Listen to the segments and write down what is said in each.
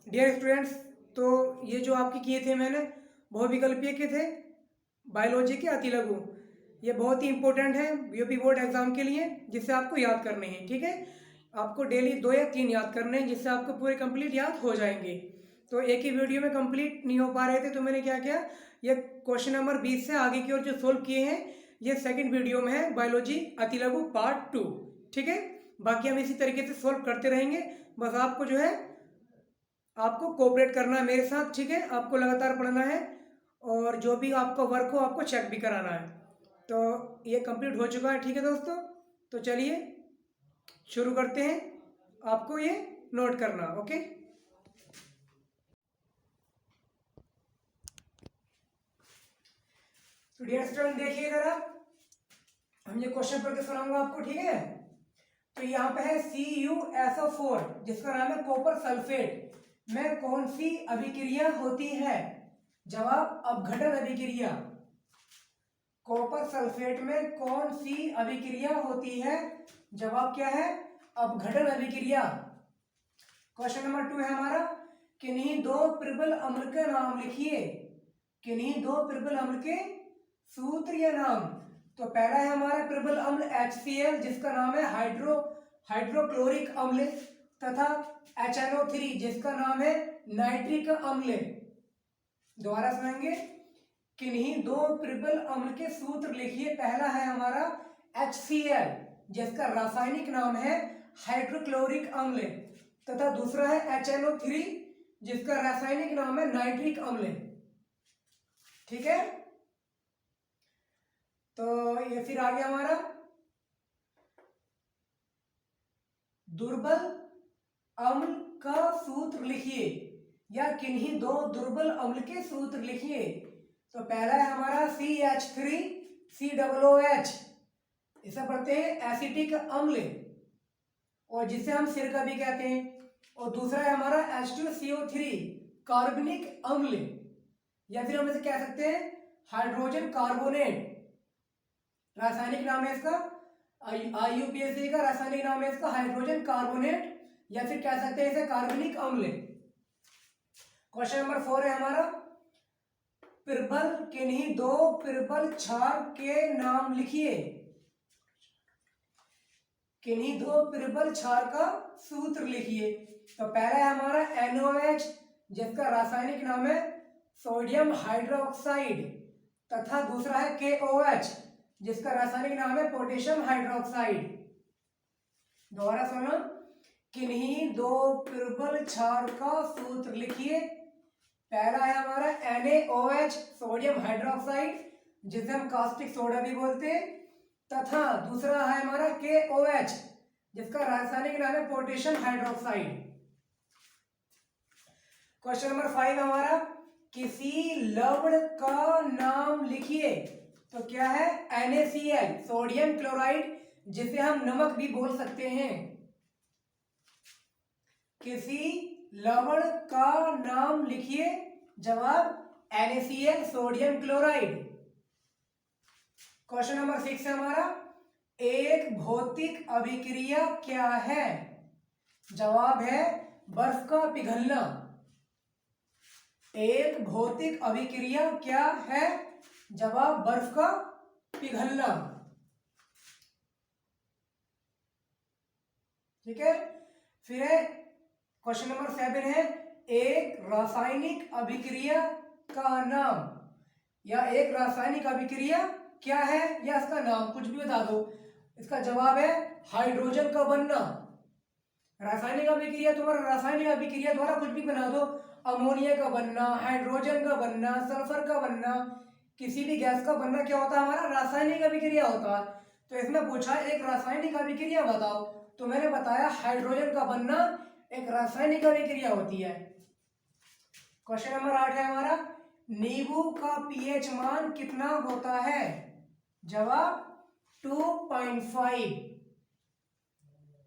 Dear students, तो ये जो आपके किए थे मैंने बहुविकल्पीय के थे, बायोलॉजी के अति लघु। ये बहुत ही इंपॉर्टेंट है यूपी बोर्ड एग्जाम के लिए, जिससे आपको याद करने हैं। ठीक है, आपको डेली 2 या 3 याद करने हैं, जिससे आपको पूरे कंप्लीट याद हो जाएंगे। तो एक ही वीडियो में कंप्लीट नहीं हो पा रहे थे, तो मैंने क्या किया, ये क्वेश्चन नंबर 20 से आगे की ओर जो सोल्व किए हैं, ये सेकंड वीडियो में है, बायोलॉजी अति लघु पार्ट 2। ठीक है, बाकी हम इसी तरीके से सोल्व करते रहेंगे। बस आपको जो है, आपको कोऑपरेट करना है मेरे साथ। ठीक है, आपको लगातार पढ़ना है, और जो भी आपका वर्क हो आपको चेक भी कराना है। तो ये कंप्लीट हो चुका है। ठीक है दोस्तों, तो चलिए शुरू करते हैं। आपको ये नोट करना, ओके। तो डियर स्टूडेंट, देखिए इधर आप, हम ये क्वेश्चन पढ़ के सुनाऊंगा आपको। ठीक है, तो यहाँ पे है CuSO4, जिसका नाम है कॉपर सल्फेट, में कौन सी अभिक्रिया होती है? जवाब अपघटन अभिक्रिया। कॉपर सल्फेट में कौन सी अभिक्रिया होती है? जवाब क्या है? अपघटन अभिक्रिया। क्वेश्चन नंबर 2 है हमारा, किन्हीं दो प्रबल अम्ल के नाम लिखिए। किन्हीं दो प्रबल अम्ल के सूत्र या नाम। तो पहला है हमारा प्रबल अम्ल HCl, जिसका नाम है हाइड्रोक्लोरिक अम्ल, तथा HNO3, जिसका नाम है नाइट्रिक अम्ल। दोबारा सुनेंगे, किन्हीं दो प्रबल अम्ल के सूत्र लिखिए। पहला है हमारा HCl, जिसका रासायनिक नाम है हाइड्रोक्लोरिक अम्ल, तथा दूसरा है HNO3, जिसका रासायनिक नाम है नाइट्रिक अम्ल। ठीक है, तो ये फिर आ गया हमारा दुर्बल अम्ल का सूत्र लिखिए, या किन्हीं दो दुर्बल अम्ल के सूत्र लिखिए। तो पहला है हमारा CH3COOH, इसे पढ़ते हैं एसिटिक अम्ल, और जिसे हम सिरका भी कहते हैं। और दूसरा है हमारा H2CO3 कार्बनिक अम्ल, या फिर हम इसे कह सकते हैं हाइड्रोजन कार्बोनेट। रासायनिक नाम है इसका, IUPAC का रासायनिक नाम है इसका हाइड्रोजन कार्बोनेट, या फिर कह सकते हैं इसे कार्बनिक अम्ल। क्वेश्चन नंबर 4 है हमारा, प्रबल किन्हीं दो प्रबल क्षार के नाम लिखिए। किन्हीं दो प्रबल क्षार का सूत्र लिखिए। तो पहला है हमारा NOH, जिसका रासायनिक नाम है सोडियम हाइड्रोक्साइड, तथा दूसरा है KOH, जिसका रासायनिक नाम है पोटेशियम हाइड्रोक्साइड। दोबारा सुनो, किन्हीं दो प्रबल क्षार का सूत्र लिखिए। पहला है हमारा NaOH, सोडियम हाइड्रोक्साइड, जिसे हम कास्टिक सोडा भी बोलते हैं, तथा दूसरा है हमारा KOH, जिसका रासायनिक नाम है पोटेशियम हाइड्रोक्साइड। क्वेश्चन नंबर 5 हमारा, किसी लवण का नाम लिखिए। तो क्या है? NaCl, सोडियम क्लोराइड, जिसे हम नमक भी बोल सकते हैं। किसी लवण का नाम लिखिए। जवाब NaCl, sodium chloride. Question number 6 है हमारा, एक भौतिक अभिक्रिया क्या है? जवाब है बर्फ का पिघलना। एक भौतिक अभिक्रिया क्या है? जवाब बर्फ का पिघलना। ठीक है, फिर है क्वेश्चन नंबर 7 है, एक रासायनिक अभिक्रिया का नाम, या एक रासायनिक अभिक्रिया क्या है, या इसका नाम कुछ भी बता दो। इसका जवाब है हाइड्रोजन का बनना। रासायनिक अभिक्रिया, तुम्हारा रासायनिक अभिक्रिया द्वारा कुछ भी बना दो, अमोनिया का बनना, हाइड्रोजन का बनना, सल्फर का बनना, किसी भी गैस का बनना क्या होता है? हमारा रासायनिक अभिक्रिया होता है। तो इसमें पूछा एक रासायनिक अभिक्रिया बताओ, तो मैंने बताया हाइड्रोजन का बनना एक रासायनिक अभिक्रिया होती है। क्वेश्चन नंबर 8 है हमारा, नींबू का पीएच मान कितना होता है? जवाब 2.5।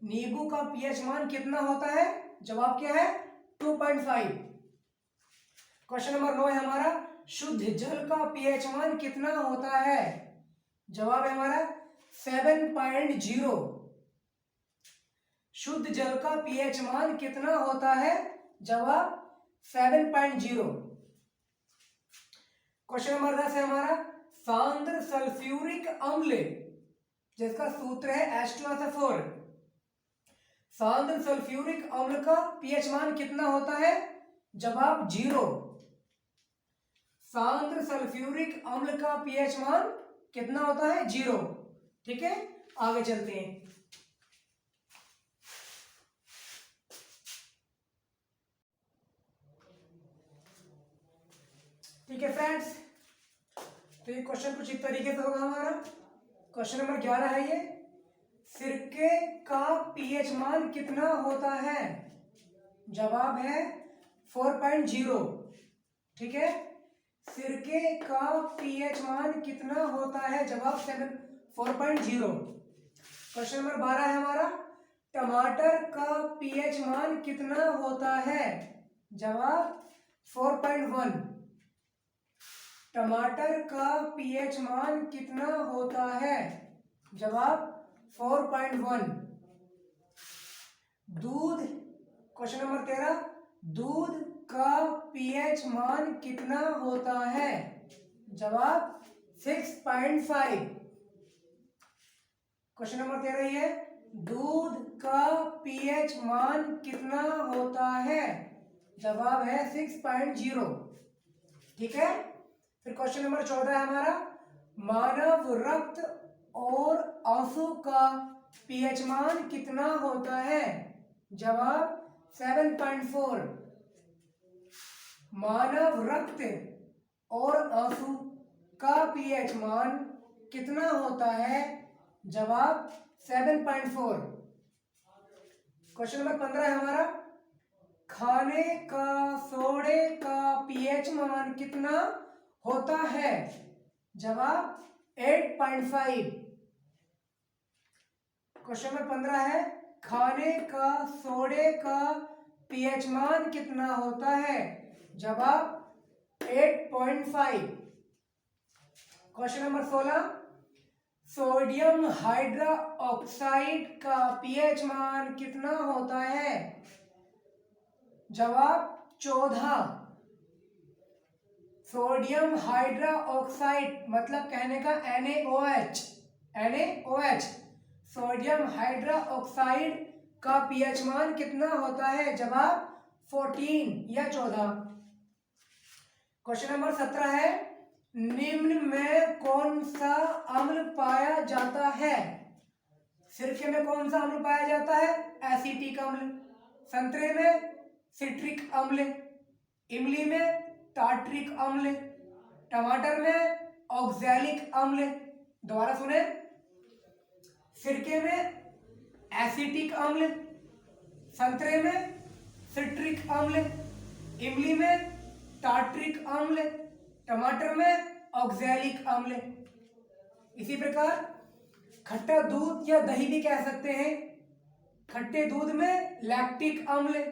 नींबू का पीएच मान कितना होता है? जवाब क्या है? 2.5। क्वेश्चन नंबर 9 है हमारा, शुद्ध जल का पीएच मान कितना होता है? जवाब है हमारा 7.0। शुद्ध जल का पीएच मान कितना होता है? जवाब 7.0। क्वेश्चन नंबर 10 है हमारा सांद्र सल्फ्यूरिक अम्ल जिसका सूत्र है H2SO4। सांद्र सल्फ्यूरिक अम्ल का पीएच मान कितना होता है? जवाब 0। सांद्र सल्फ्यूरिक अम्ल का पीएच मान कितना होता है? 0। ठीक है, आगे चलते हैं। ठीक है फ्रेंड्स, तो ये क्वेश्चन कुछ इस तरीके से होगा हमारा। क्वेश्चन नंबर 11 है ये, सिरके का पीएच मान कितना होता है? जवाब है 4.0। ठीक है, सिरके का पीएच मान कितना होता है? जवाब 4.0। क्वेश्चन नंबर 12 है हमारा, टमाटर का पीएच मान कितना होता है? जवाब 4.1। टमाटर का पीएच मान कितना होता है? जवाब 4.1। दूध, क्वेश्चन नंबर 13, दूध का पीएच मान कितना होता है? जवाब 6.5। क्वेश्चन नंबर 13 है, दूध का पीएच मान कितना होता है? जवाब है 6.0। ठीक है, फिर क्वेश्चन नंबर 14 है हमारा, मानव रक्त और आंसू का पीएच मान कितना होता है? जवाब 7.4। मानव रक्त और आंसू का पीएच मान कितना होता है? जवाब 7.4। क्वेश्चन नंबर 15 है हमारा, खाने का सोडे का पीएच मान कितना होता है? जवाब 8.5। क्वेश्चन नंबर 15 है, खाने का सोडे का पीएच मान कितना होता है? जवाब 8.5। क्वेश्चन नंबर 16, सोडियम हाइड्रोक्साइड का पीएच मान कितना होता है? जवाब 14। सोडियम हाइड्रोक्साइड मतलब कहने का NaOH। सोडियम हाइड्रोक्साइड का पीएच मान कितना होता है? जवाब 14 या 14। क्वेश्चन नंबर 17 है, निम्न में कौन सा अम्ल पाया जाता है? सिरके में कौन सा अम्ल पाया जाता है? एसिटिक अम्ल। संतरे में सिट्रिक अम्ल, इमली में टार्ट्रिक अम्ल, टमाटर में ऑक्सैलिक अम्ल। दोबारा सुने, सिरके में एसिटिक अम्ल, संतरे में सिट्रिक अम्ल, इमली में टार्ट्रिक अम्ल, टमाटर में ऑक्सैलिक अम्ल। इसी प्रकार खट्टा दूध या दही भी कह सकते हैं। खट्टे दूध में लैक्टिक अम्ल,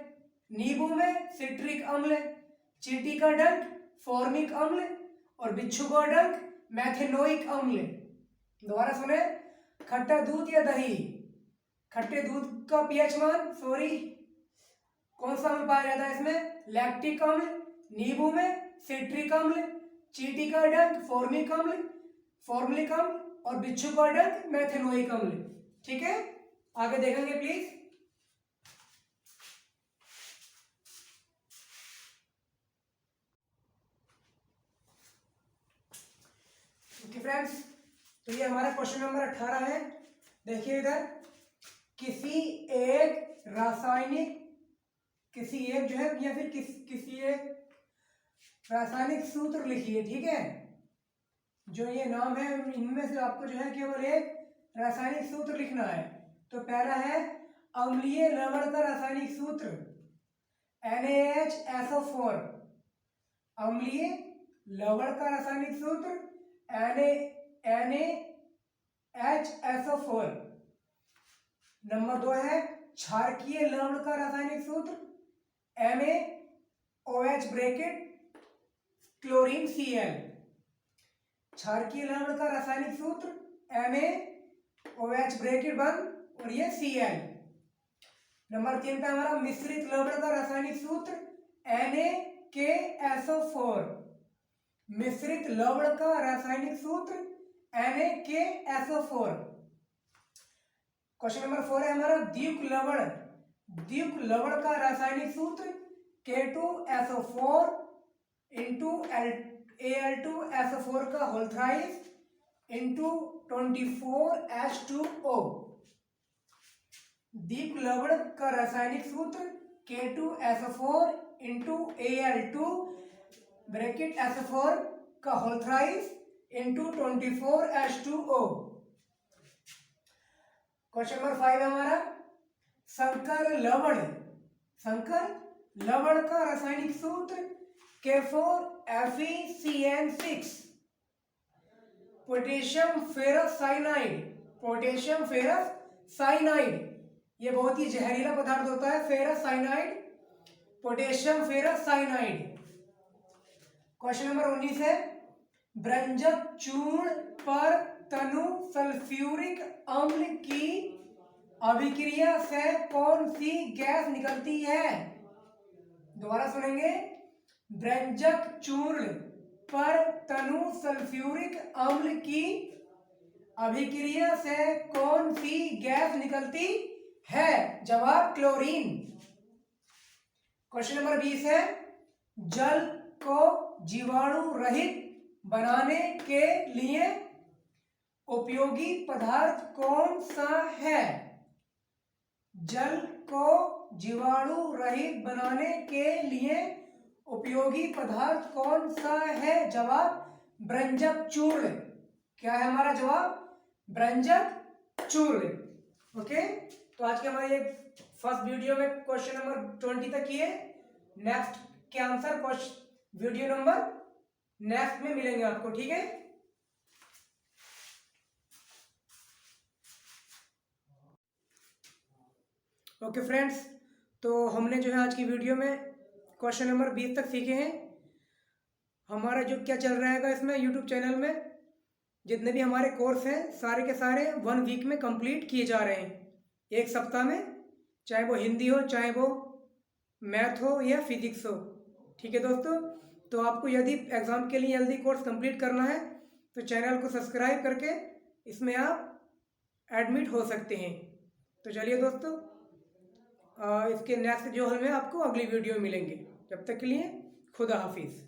नींबू में सिट्रिक अम्ल, चींटी का डंक फॉर्मिक अम्ल और बिच्छू का डंक मैथेनोइक अम्ल। दोबारा सुने, खट्टा दूध या दही, खट्टे दूध का पीएच मान कौन सा अम्ल पाया जाता है इसमें? लैक्टिक अम्ल, नींबू में सिट्रिक अम्ल, चींटी का डंक फॉर्मिक अम्ल और बिच्छू का डंक मैथेनोइक अम्ल। ठीक है, आगे देखेंगे प्लीज। ओके फ्रेंड्स, तो ये हमारा क्वेश्चन नंबर 18 है। देखिए इधर, किसी एक जो है या फिर किसी एक रासायनिक सूत्र लिखिए। ठीक है, जो ये नाम है इनमें से आपको जो है केवल एक रासायनिक सूत्र लिखना है। तो पहला है अम्लीय लवण का रासायनिक सूत्र NaHSO4। अम्लीय लवण का रासायनिक सूत्र NaHSO4। नंबर 2 है क्षारकीय लवण का रासायनिक सूत्र MaOH ब्रैकेट क्लोरीन Cl। क्षारकीय लवण का रासायनिक सूत्र MaOH ब्रैकेट बंद और ये Cl। नंबर 3 पे हमारा मिश्रित लवण का रासायनिक सूत्र NaKSO4 मिश्रित लवण का रासायनिक सूत्र NaKSO4। क्वेश्चन नंबर 4 है हमारा द्विक लवण का रासायनिक सूत्र K2SO4 इंटू Al2SO4 का होल थ्राइस इंटू 24H2O। द्विक लवण का रासायनिक सूत्र K2SO4 into Al2 bracket SO4 का whole thrice into 24H2O। Question number 5 है हमारा संकर लवण का रासायनिक सूत्र K4FeCN6 पोटेशियम फेरस साइनाइड। ये बहुत ही जहरीला पदार्थ होता है, ferrous cyanide, potassium ferrous cyanide. Question number 19 है ब्रंजक चूर्ण पर तनु सल्फ्यूरिक अम्ल की अभिक्रिया से कौन सी गैस निकलती है? दोबारा सुनेंगे। ब्रंजक चूर्ण पर तनु सल्फ्यूरिक अम्ल की अभिक्रिया से कौन सी गैस निकलती है? जवाब क्लोरीन। क्वेश्चन नंबर 20 है जल को जीवाणु रहित बनाने के लिए उपयोगी पदार्थ कौन सा है? जल को जीवाणु रहित बनाने के लिए उपयोगी पदार्थ कौन सा है? जवाब ब्रंजक चूर्ण। क्या है हमारा जवाब? ब्रंजक चूर्ण। ओके, तो आज के हमारे फर्स्ट वीडियो में क्वेश्चन नंबर 20 तक किए। नेक्स्ट के आंसर वीडियो नंबर नेक्स्ट में मिलेंगे आपको, ठीक है। ओके फ्रेंड्स, तो हमने जो है आज की वीडियो में क्वेश्चन नंबर 20 तक सीखे हैं। हमारा जो क्या चल रहा है इसमें यूट्यूब चैनल में जितने भी हमारे कोर्स हैं सारे के सारे 1 वीक में कंप्लीट किए जा रहे हैं, 1 सप्ताह में, चाहे वो हिंदी हो, चाहे वो मैथ हो या फिजिक्स हो, ठीक है दोस्तों। तो आपको यदि एग्ज़ाम के लिए जल्दी कोर्स कंप्लीट करना है तो चैनल को सब्सक्राइब करके इसमें आप एडमिट हो सकते हैं। तो चलिए दोस्तों, इसके नेक्स्ट जो हमें आपको अगली वीडियो मिलेंगे। जब तक के लिए खुदा हाफिज़।